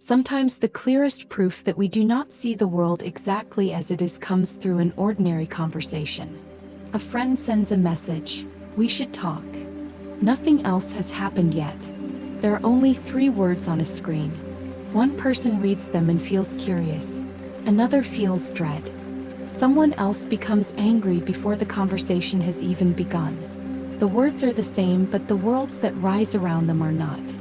Sometimes the clearest proof that we do not see the world exactly as it is comes through an ordinary conversation. A friend sends a message, "We should talk." Nothing else has happened yet. There are only 3 words on a screen. One person reads them and feels curious. Another feels dread. Someone else becomes angry before the conversation has even begun. The words are the same, but the worlds that rise around them are not.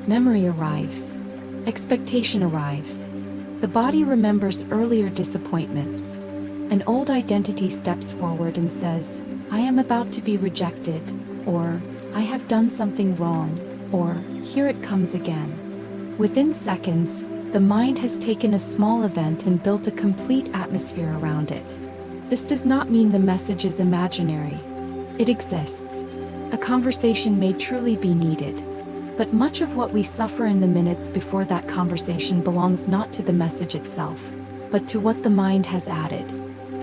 Memory arrives. Expectation arrives. The body remembers earlier disappointments. An old identity steps forward and says, "I am about to be rejected," or "I have done something wrong," or "Here it comes again." Within seconds, the mind has taken a small event and built a complete atmosphere around it. This does not mean the message is imaginary. It exists. A conversation may truly be needed. But much of what we suffer in the minutes before that conversation belongs not to the message itself, but to what the mind has added.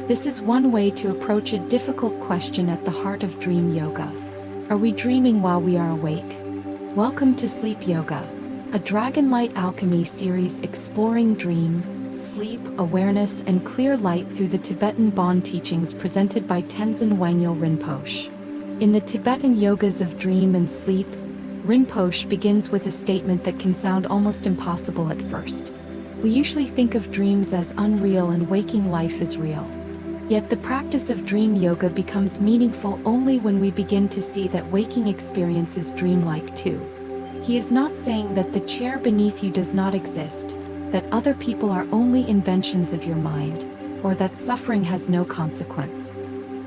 This is one way to approach a difficult question at the heart of dream yoga. Are we dreaming while we are awake? Welcome to Sleep Yoga, a Dragonlight Alchemy series exploring dream, sleep, awareness, and clear light through the Tibetan Bon teachings presented by Tenzin Wangyal Rinpoche. In the Tibetan yogas of dream and sleep, Rinpoche begins with a statement that can sound almost impossible at first. We usually think of dreams as unreal and waking life as real. Yet the practice of dream yoga becomes meaningful only when we begin to see that waking experience is dreamlike too. He is not saying that the chair beneath you does not exist, that other people are only inventions of your mind, or that suffering has no consequence.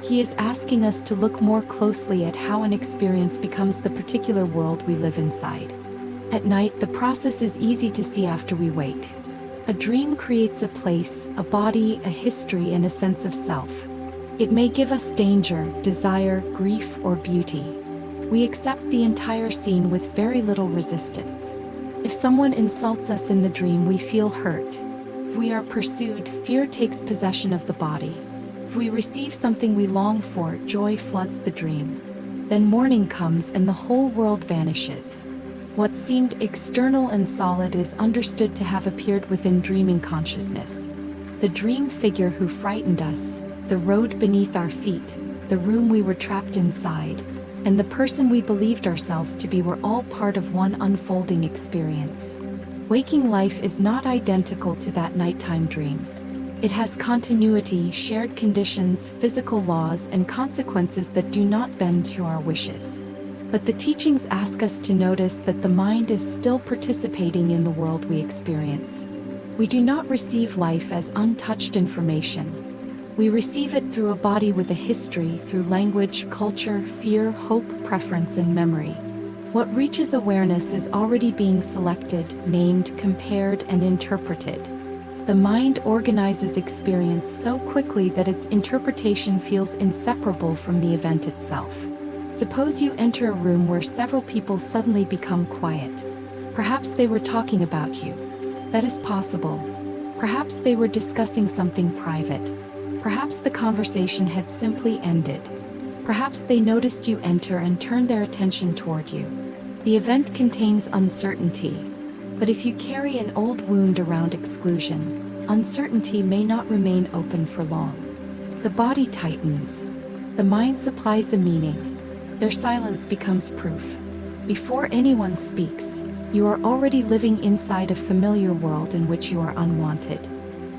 He is asking us to look more closely at how an experience becomes the particular world we live inside. At night, the process is easy to see after we wake. A dream creates a place, a body, a history, and a sense of self. It may give us danger, desire, grief, or beauty. We accept the entire scene with very little resistance. If someone insults us in the dream, we feel hurt. If we are pursued, fear takes possession of the body. If we receive something we long for, joy floods the dream. Then morning comes and the whole world vanishes. What seemed external and solid is understood to have appeared within dreaming consciousness. The dream figure who frightened us, the road beneath our feet, the room we were trapped inside, and the person we believed ourselves to be were all part of one unfolding experience. Waking life is not identical to that nighttime dream. It has continuity, shared conditions, physical laws, and consequences that do not bend to our wishes. But the teachings ask us to notice that the mind is still participating in the world we experience. We do not receive life as untouched information. We receive it through a body with a history, through language, culture, fear, hope, preference, and memory. What reaches awareness is already being selected, named, compared, and interpreted. The mind organizes experience so quickly that its interpretation feels inseparable from the event itself. Suppose you enter a room where several people suddenly become quiet. Perhaps they were talking about you. That is possible. Perhaps they were discussing something private. Perhaps the conversation had simply ended. Perhaps they noticed you enter and turned their attention toward you. The event contains uncertainty. But if you carry an old wound around exclusion, uncertainty may not remain open for long. The body tightens. The mind supplies a meaning. Their silence becomes proof. Before anyone speaks, you are already living inside a familiar world in which you are unwanted.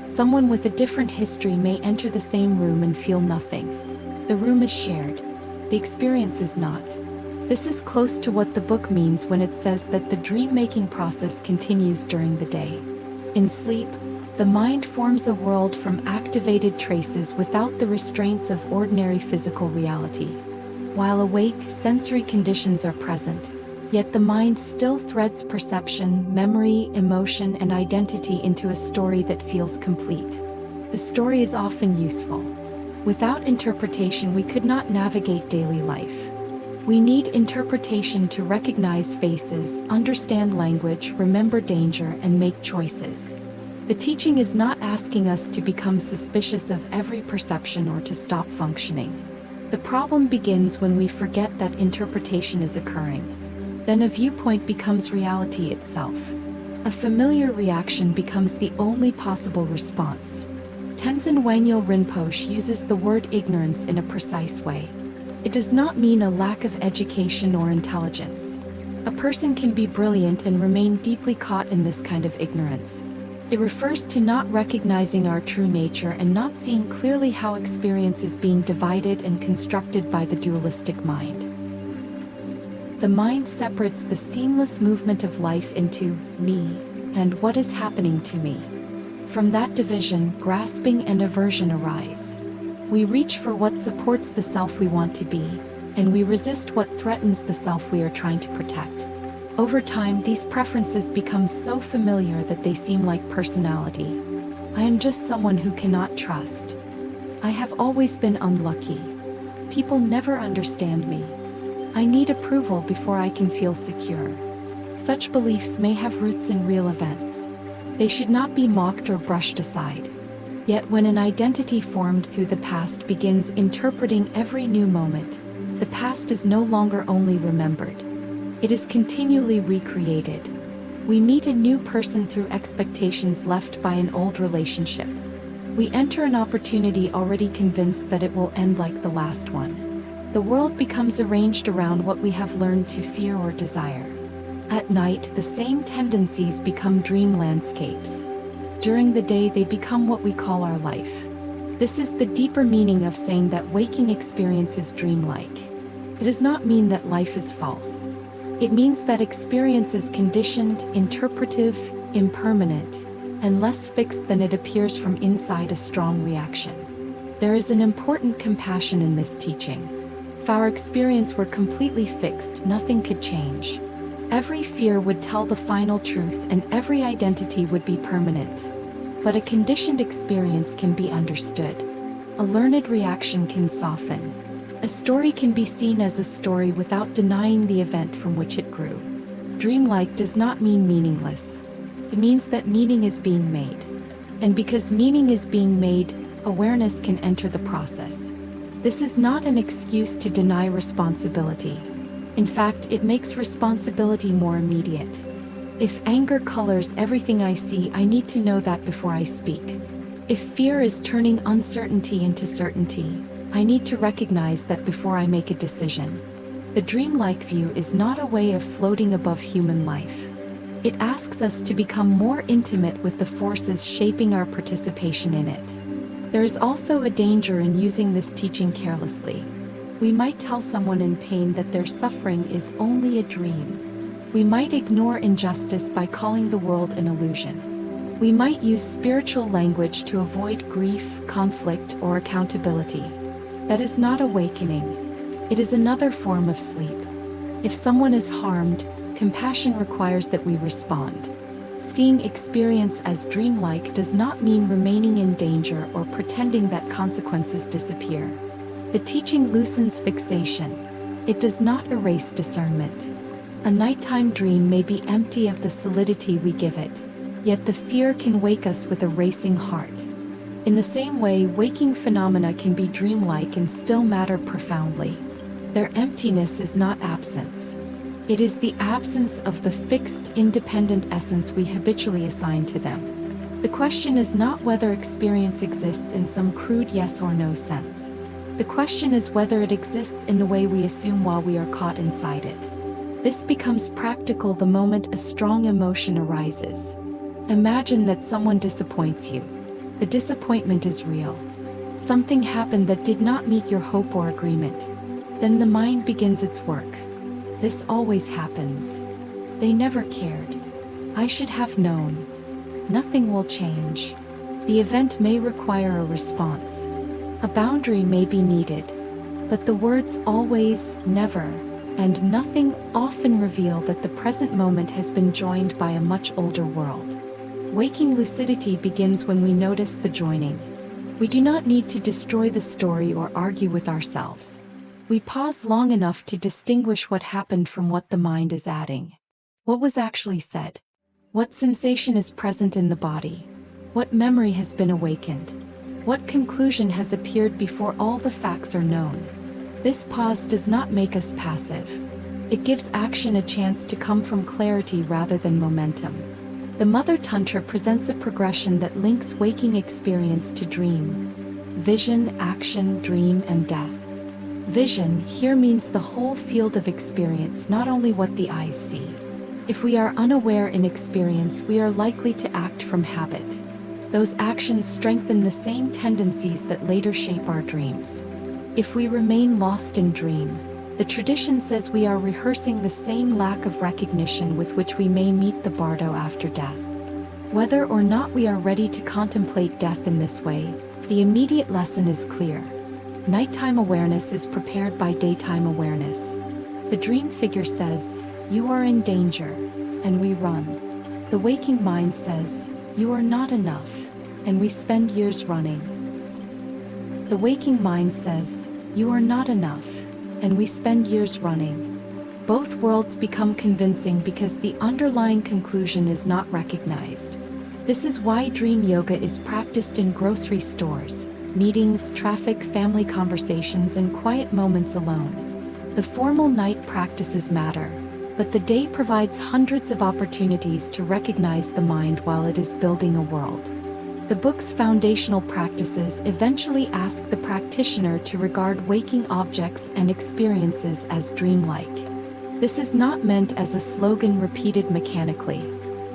Someone with a different history may enter the same room and feel nothing. The room is shared. The experience is not. This is close to what the book means when it says that the dream-making process continues during the day. In sleep, the mind forms a world from activated traces without the restraints of ordinary physical reality. While awake, sensory conditions are present, yet the mind still threads perception, memory, emotion, and identity into a story that feels complete. The story is often useful. Without interpretation, we could not navigate daily life. We need interpretation to recognize faces, understand language, remember danger, and make choices. The teaching is not asking us to become suspicious of every perception or to stop functioning. The problem begins when we forget that interpretation is occurring. Then a viewpoint becomes reality itself. A familiar reaction becomes the only possible response. Tenzin Wangyal Rinpoche uses the word ignorance in a precise way. It does not mean a lack of education or intelligence. A person can be brilliant and remain deeply caught in this kind of ignorance. It refers to not recognizing our true nature and not seeing clearly how experience is being divided and constructed by the dualistic mind. The mind separates the seamless movement of life into me and what is happening to me. From that division, grasping and aversion arise. We reach for what supports the self we want to be, and we resist what threatens the self we are trying to protect. Over time, these preferences become so familiar that they seem like personality. I am just someone who cannot trust. I have always been unlucky. People never understand me. I need approval before I can feel secure. Such beliefs may have roots in real events. They should not be mocked or brushed aside. Yet when an identity formed through the past begins interpreting every new moment, the past is no longer only remembered. It is continually recreated. We meet a new person through expectations left by an old relationship. We enter an opportunity already convinced that it will end like the last one. The world becomes arranged around what we have learned to fear or desire. At night, the same tendencies become dream landscapes. During the day, they become what we call our life. This is the deeper meaning of saying that waking experience is dreamlike. It does not mean that life is false. It means that experience is conditioned, interpretive, impermanent, and less fixed than it appears from inside a strong reaction. There is an important compassion in this teaching. If our experience were completely fixed, nothing could change. Every fear would tell the final truth and every identity would be permanent. But a conditioned experience can be understood. A learned reaction can soften. A story can be seen as a story without denying the event from which it grew. Dreamlike does not mean meaningless. It means that meaning is being made. And because meaning is being made, awareness can enter the process. This is not an excuse to deny responsibility. In fact, it makes responsibility more immediate. If anger colors everything I see, I need to know that before I speak. If fear is turning uncertainty into certainty, I need to recognize that before I make a decision. The dreamlike view is not a way of floating above human life. It asks us to become more intimate with the forces shaping our participation in it. There is also a danger in using this teaching carelessly. We might tell someone in pain that their suffering is only a dream. We might ignore injustice by calling the world an illusion. We might use spiritual language to avoid grief, conflict, or accountability. That is not awakening. It is another form of sleep. If someone is harmed, compassion requires that we respond. Seeing experience as dreamlike does not mean remaining in danger or pretending that consequences disappear. The teaching loosens fixation. It does not erase discernment. A nighttime dream may be empty of the solidity we give it, yet the fear can wake us with a racing heart. In the same way, waking phenomena can be dreamlike and still matter profoundly. Their emptiness is not absence. It is the absence of the fixed, independent essence we habitually assign to them. The question is not whether experience exists in some crude yes or no sense. The question is whether it exists in the way we assume while we are caught inside it. This becomes practical the moment a strong emotion arises. Imagine that someone disappoints you. The disappointment is real. Something happened that did not meet your hope or agreement. Then the mind begins its work. This always happens. They never cared. I should have known. Nothing will change. The event may require a response. A boundary may be needed. But the words always, never, and nothing often reveal that the present moment has been joined by a much older world. Waking lucidity begins when we notice the joining. We do not need to destroy the story or argue with ourselves. We pause long enough to distinguish what happened from what the mind is adding. What was actually said? What sensation is present in the body? What memory has been awakened? What conclusion has appeared before all the facts are known? This pause does not make us passive. It gives action a chance to come from clarity rather than momentum. The Mother Tantra presents a progression that links waking experience to dream, vision, action, dream, and death. Vision here means the whole field of experience, not only what the eyes see. If we are unaware in experience, we are likely to act from habit. Those actions strengthen the same tendencies that later shape our dreams. If we remain lost in dream, the tradition says we are rehearsing the same lack of recognition with which we may meet the bardo after death. Whether or not we are ready to contemplate death in this way, the immediate lesson is clear. Nighttime awareness is prepared by daytime awareness. The dream figure says, "You are in danger," and we run. The waking mind says, "You are not enough," and we spend years running. The waking mind says, "You are not enough," and we spend years running. Both worlds become convincing because the underlying conclusion is not recognized. This is why dream yoga is practiced in grocery stores, meetings, traffic, family conversations, and quiet moments alone. The formal night practices matter, but the day provides hundreds of opportunities to recognize the mind while it is building a world. The book's foundational practices eventually ask the practitioner to regard waking objects and experiences as dreamlike. This is not meant as a slogan repeated mechanically.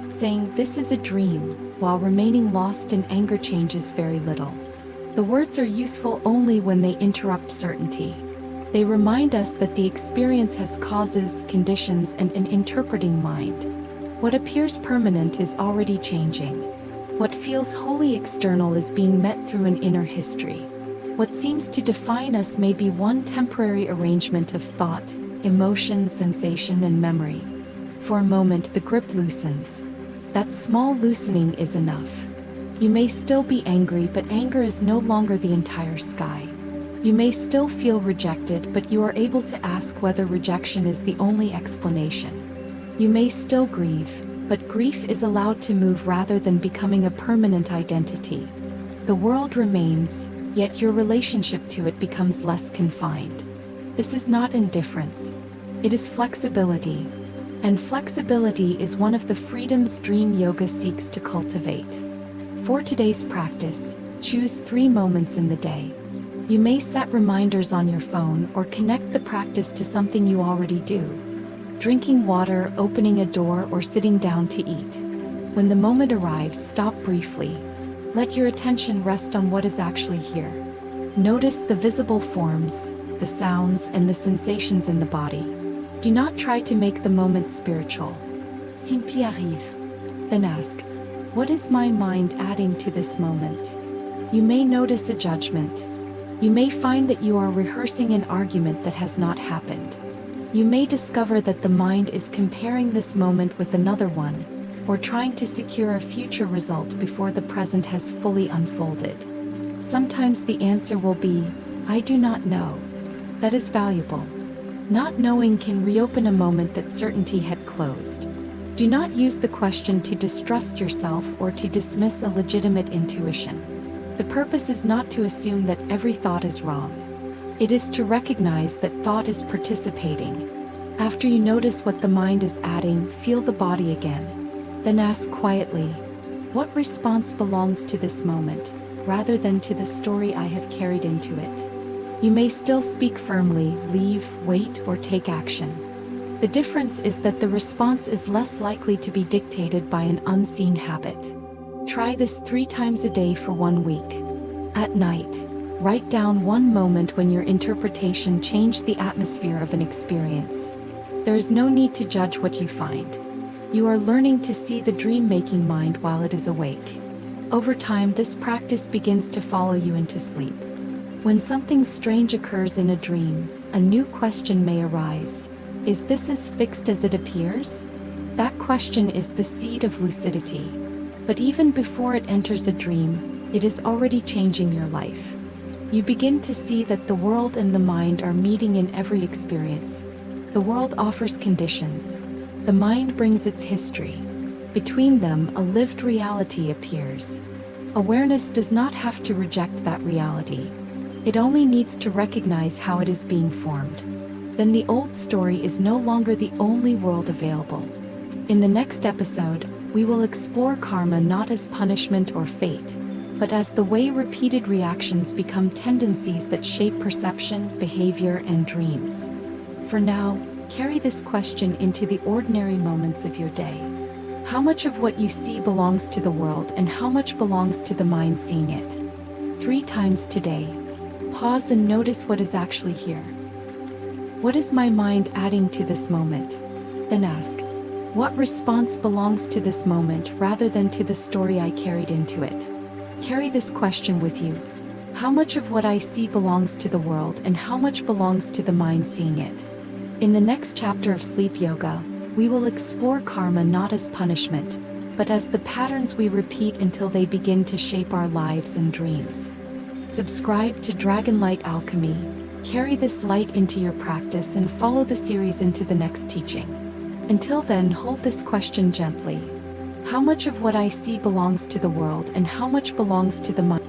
Saying "this is a dream" while remaining lost in anger changes very little. The words are useful only when they interrupt certainty. They remind us that the experience has causes, conditions, and an interpreting mind. What appears permanent is already changing. What feels wholly external is being met through an inner history. What seems to define us may be one temporary arrangement of thought, emotion, sensation, and memory. For a moment, the grip loosens. That small loosening is enough. You may still be angry, but anger is no longer the entire sky. You may still feel rejected, but you are able to ask whether rejection is the only explanation. You may still grieve, but grief is allowed to move rather than becoming a permanent identity. The world remains, yet your relationship to it becomes less confined. This is not indifference. It is flexibility. And flexibility is one of the freedoms dream yoga seeks to cultivate. For today's practice, choose 3 moments in the day. You may set reminders on your phone or connect the practice to something you already do. Drinking water, opening a door, or sitting down to eat. When the moment arrives, stop briefly. Let your attention rest on what is actually here. Notice the visible forms, the sounds, and the sensations in the body. Do not try to make the moment spiritual. Simply arrive. Then ask, what is my mind adding to this moment? You may notice a judgment. You may find that you are rehearsing an argument that has not happened. You may discover that the mind is comparing this moment with another one, or trying to secure a future result before the present has fully unfolded. Sometimes the answer will be, "I do not know." That is valuable. Not knowing can reopen a moment that certainty had closed. Do not use the question to distrust yourself or to dismiss a legitimate intuition. The purpose is not to assume that every thought is wrong. It is to recognize that thought is participating. After you notice what the mind is adding, feel the body again. Then ask quietly, what response belongs to this moment, rather than to the story I have carried into it? You may still speak firmly, leave, wait, or take action. The difference is that the response is less likely to be dictated by an unseen habit. Try this 3 times a day for 1 week. At night, write down one moment when your interpretation changed the atmosphere of an experience. There is no need to judge what you find. You are learning to see the dream-making mind while it is awake. Over time, this practice begins to follow you into sleep. When something strange occurs in a dream, a new question may arise. Is this as fixed as it appears? That question is the seed of lucidity. But even before it enters a dream, it is already changing your life. You begin to see that the world and the mind are meeting in every experience. The world offers conditions. The mind brings its history. Between them, a lived reality appears. Awareness does not have to reject that reality. It only needs to recognize how it is being formed. Then the old story is no longer the only world available. In the next episode, We will explore karma not as punishment or fate, but as the way repeated reactions become tendencies that shape perception, behavior, and dreams. For now, carry this question into the ordinary moments of your day. How much of what you see belongs to the world and how much belongs to the mind seeing it? 3 times today. Pause and notice what is actually here. What is my mind adding to this moment? Then ask, what response belongs to this moment rather than to the story I carried into it? Carry this question with you. How much of what I see belongs to the world and how much belongs to the mind seeing it? In the next chapter of Sleep Yoga, we will explore karma not as punishment, but as the patterns we repeat until they begin to shape our lives and dreams. Subscribe to Dragon Light Alchemy, carry this light into your practice and follow the series into the next teaching. Until then, hold this question gently. How much of what I see belongs to the world and how much belongs to the mind?